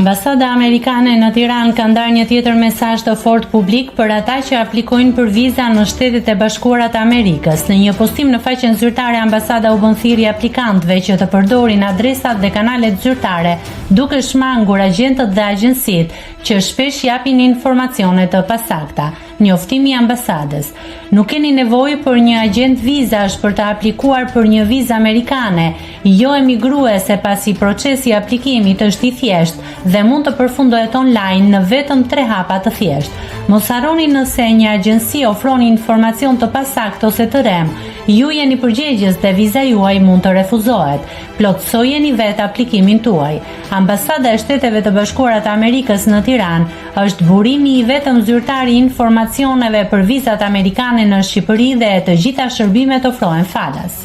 Ambasada amerikane në Tiranë ka ndarë një tjetër mesazh të fortë publik për ata që aplikojnë për viza në Shtetet e Bashkuara të Amerikës. Në një postim në faqen zyrtare, ambasada u bën thirrje aplikantëve që të përdorin adresat dhe kanalet zyrtare, duke shmangur agjentët dhe agjensitë që shpesh japin informacione të pasakta. Njoftimi i ambasadës: nuk keni nevojë për një agent vizash për të aplikuar për një vizë amerikane, jo emigruese, pasi procesi i aplikimit është i thjeshtë dhe mund të përfundohet online në vetëm 3 hapa të thjeshtë. Mos harroni, nëse një agjenci ofron informacion të pasakt ose të rem, ju jeni përgjegjës dhe viza juaj mund të refuzohet. Plotësojeni vetë aplikimin tuaj. Ambasada e Shteteve të Bashkuara të Amerikës në Tiranë është burimi i vetëm zyrtar i informacioneve për vizat amerikane në Shqipëri dhe të gjitha shërbimet ofrohen falas.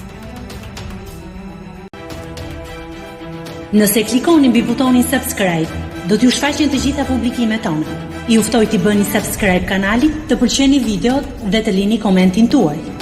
Nëse klikoni mbi butonin subscribe, do t'ju shfaqen të gjitha publikimet tona. Ju ftoj t'i bëni subscribe kanalit, të pëlqeni videot dhe të lini komentin tuaj.